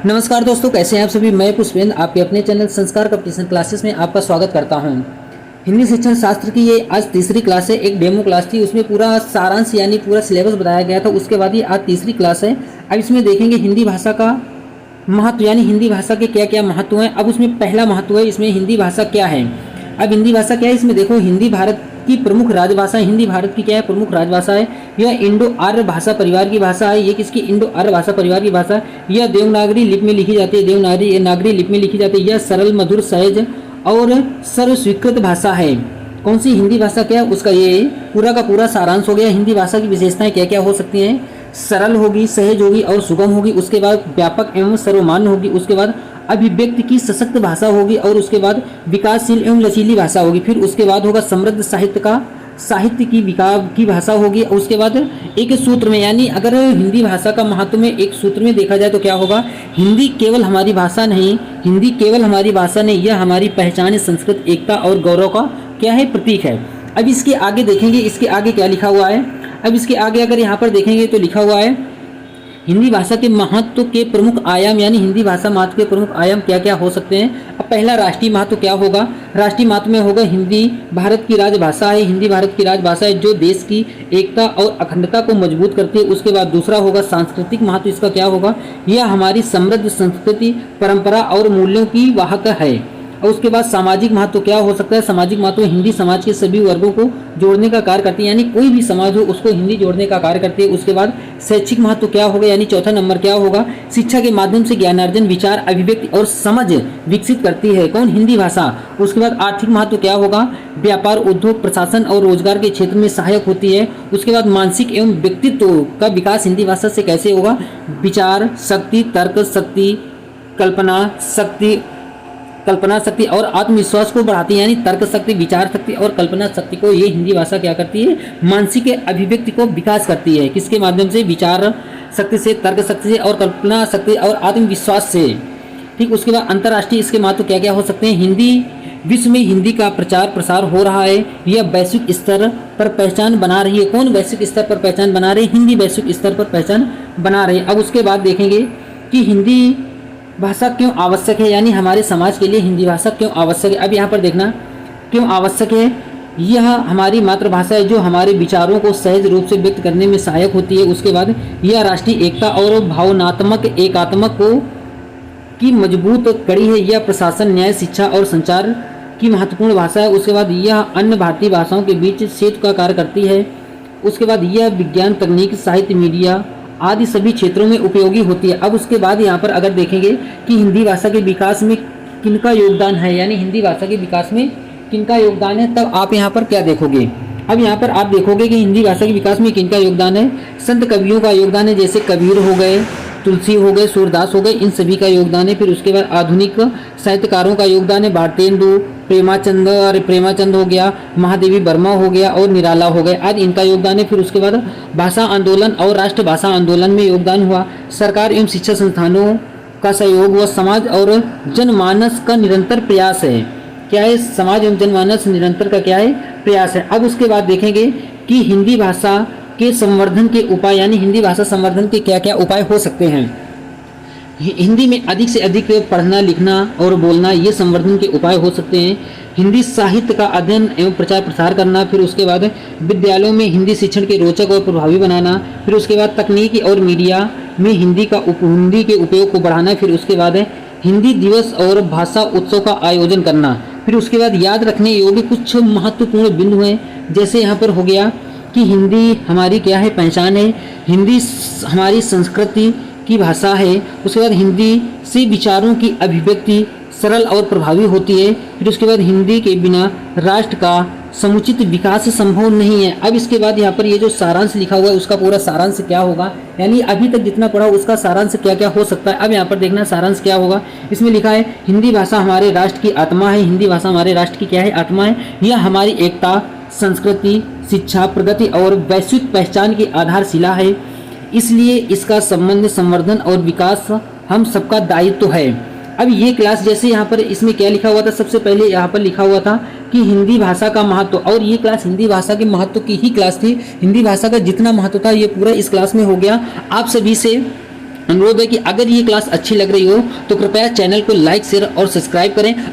नमस्कार दोस्तों, कैसे हैं आप सभी। मैं पुष्पेंद्र आपके अपने चैनल संस्कार कंपटीशन क्लासेस में आपका स्वागत करता हूं। हिंदी शिक्षण शास्त्र की ये आज तीसरी क्लास है। एक डेमो क्लास थी, उसमें पूरा सारांश यानी पूरा सिलेबस बताया गया था। उसके बाद ये आज तीसरी क्लास है। अब इसमें देखेंगे हिंदी भाषा का महत्व यानी हिंदी भाषा के क्या क्या महत्व हैं। अब उसमें पहला महत्व है इसमें हिंदी भाषा क्या है। अब हिंदी भाषा क्या है इसमें देखो, हिंदी भारत की प्रमुख राजभाषा है। हिंदी भारत की क्या है, प्रमुख राजभाषा है। यह इंडो आर्य भाषा परिवार की भाषा है। ये किसकी, इंडो आर्य भाषा परिवार की भाषा है। यह देवनागरी लिपि में लिखी जाती है। देवनागरी लिपि में लिखी जाती है। यह सरल, मधुर, सहज और सर्व स्वीकृत भाषा है। कौन सी हिंदी भाषा क्या है, उसका ये पूरा का पूरा सारांश हो गया। हिंदी भाषा की विशेषताएं क्या क्या हो सकती हैं। सरल होगी, सहज होगी और सुगम होगी। उसके बाद व्यापक एवं सर्वमान्य होगी। उसके बाद अभिव्यक्ति की सशक्त भाषा होगी और उसके बाद विकासशील एवं लचीली भाषा होगी। फिर उसके बाद होगा समृद्ध साहित्य की भाषा होगी। और उसके बाद एक सूत्र में, यानी अगर हिंदी भाषा का महत्व में एक सूत्र में देखा जाए तो क्या होगा, हिंदी केवल हमारी भाषा नहीं, यह हमारी पहचान, संस्कृत एकता और गौरव का क्या है, प्रतीक है। अब इसके आगे देखेंगे, इसके आगे क्या लिखा हुआ है। अब इसके आगे अगर यहाँ पर देखेंगे तो लिखा हुआ है हिंदी भाषा के महत्व के प्रमुख आयाम, यानी हिंदी भाषा महत्व के प्रमुख आयाम क्या क्या हो सकते हैं। अब पहला राष्ट्रीय महत्व क्या होगा। राष्ट्रीय महत्व में होगा हिंदी भारत की राजभाषा है। हिंदी भारत की राजभाषा है जो देश की एकता और अखंडता को मजबूत करती है। उसके बाद दूसरा होगा सांस्कृतिक महत्व। इसका क्या होगा, यह हमारी समृद्ध संस्कृति, परंपरा और मूल्यों की वाहक है। और उसके बाद सामाजिक महत्व क्या हो सकता है। सामाजिक महत्व हिंदी समाज के सभी वर्गों को जोड़ने का कार्य करती है, यानी कोई भी समाज हो उसको हिंदी जोड़ने का कार्य करती है। उसके बाद शैक्षिक महत्व क्या होगा, यानी चौथा नंबर क्या होगा, शिक्षा के माध्यम से ज्ञानार्जन, विचार, अभिव्यक्ति और समझ विकसित करती है। कौन, हिंदी भाषा। उसके बाद आर्थिक महत्व क्या होगा, व्यापार, उद्योग, प्रशासन और रोजगार के क्षेत्र में सहायक होती है। उसके बाद मानसिक एवं व्यक्तित्व का विकास हिंदी भाषा से कैसे होगा, विचार शक्ति, तर्क शक्ति, कल्पना शक्ति और आत्मविश्वास को बढ़ाती है। यानी तर्क शक्ति, विचार शक्ति और कल्पना शक्ति को ये हिंदी भाषा क्या करती है, मानसिक अभिव्यक्ति को विकास करती है। किसके माध्यम से, विचार शक्ति से, तर्क शक्ति से और कल्पना शक्ति और आत्मविश्वास से। ठीक, उसके बाद अंतर्राष्ट्रीय इसके महत्व क्या क्या हो सकते हैं। हिंदी विश्व में हिंदी का प्रचार प्रसार हो रहा है। यह वैश्विक स्तर पर पहचान बना रही है। कौन वैश्विक स्तर पर पहचान बना रही है, हिंदी वैश्विक स्तर पर पहचान बना रही है। अब उसके बाद देखेंगे कि हिंदी भाषा क्यों आवश्यक है, यानी हमारे समाज के लिए हिंदी भाषा क्यों आवश्यक है। अब यहाँ पर देखना क्यों आवश्यक है। यह हमारी मातृभाषा है जो हमारे विचारों को सहज रूप से व्यक्त करने में सहायक होती है। उसके बाद यह राष्ट्रीय एकता और भावनात्मक एकात्मक की मजबूत कड़ी है। यह प्रशासन, न्याय, शिक्षा और संचार की महत्वपूर्ण भाषा है। उसके बाद यह अन्य भारतीय भाषाओं के बीच सेतु का कार्य करती है। उसके बाद यह विज्ञान, तकनीक, साहित्य, मीडिया आदि सभी क्षेत्रों में उपयोगी होती है। अब उसके बाद यहाँ पर अगर देखेंगे कि हिंदी भाषा के विकास में किनका योगदान है, यानी हिंदी भाषा के विकास में किनका योगदान है, तब आप यहाँ पर क्या देखोगे। अब यहाँ पर आप देखोगे कि हिंदी भाषा के विकास में किनका योगदान है। संत कवियों का योगदान है, जैसे कबीर हो गए, तुलसी हो गए, सूरदास हो गए, इन सभी का योगदान है। फिर उसके बाद आधुनिक साहित्यकारों का योगदान है, भारतेंदु, प्रेमाचंद हो गया, महादेवी वर्मा हो गया और निराला हो गए, आज इनका योगदान है। फिर उसके बाद भाषा आंदोलन और राष्ट्र भाषा आंदोलन में योगदान हुआ। सरकार एवं शिक्षा संस्थानों का सहयोग व समाज और जनमानस का निरंतर प्रयास है। क्या है, समाज एवं जनमानस निरंतर का क्या है, प्रयास है। अब उसके बाद देखेंगे कि हिंदी भाषा के संवर्धन के उपाय, यानी हिंदी भाषा संवर्धन के क्या क्या उपाय हो सकते हैं। हिंदी में अधिक से अधिक पढ़ना, लिखना और बोलना, ये संवर्धन के उपाय हो सकते हैं। हिंदी साहित्य का अध्ययन एवं प्रचार प्रसार करना। फिर उसके बाद विद्यालयों में हिंदी शिक्षण के रोचक और प्रभावी बनाना। फिर उसके बाद तकनीकी और मीडिया में हिंदी के उपयोग को बढ़ाना। फिर उसके बाद हिंदी दिवस और भाषा उत्सव का आयोजन करना। फिर उसके बाद याद रखने योग्य कुछ महत्वपूर्ण बिंदु हैं, जैसे यहाँ पर हो गया कि हिंदी हमारी क्या है, पहचान है। हिंदी हमारी संस्कृति की भाषा है। उसके बाद हिंदी से विचारों की अभिव्यक्ति सरल और प्रभावी होती है। फिर उसके बाद हिंदी के बिना राष्ट्र का समुचित विकास संभव नहीं है। अब इसके बाद यहाँ पर ये जो सारांश लिखा हुआ है उसका पूरा सारांश क्या होगा, यानी अभी तक जितना पढ़ा उसका सारांश क्या क्या हो सकता है। अब यहाँ पर देखना सारांश क्या होगा। इसमें लिखा है हिंदी भाषा हमारे राष्ट्र की आत्मा है। हिंदी भाषा हमारे राष्ट्र की क्या है, आत्मा है। यह हमारी एकता, संस्कृति, शिक्षा, प्रगति और वैश्विक पहचान की आधारशिला है। इसलिए इसका संबंध, संवर्धन और विकास हम सबका दायित्व है। अब ये क्लास जैसे यहाँ पर इसमें क्या लिखा हुआ था, सबसे पहले यहाँ पर लिखा हुआ था कि हिंदी भाषा का महत्व, और ये क्लास हिंदी भाषा के महत्व की ही क्लास थी। हिंदी भाषा का जितना महत्व था ये पूरा इस क्लास में हो गया। आप सभी से अनुरोध है कि अगर ये क्लास अच्छी लग रही हो तो कृपया चैनल को लाइक शेयर और सब्सक्राइब करें।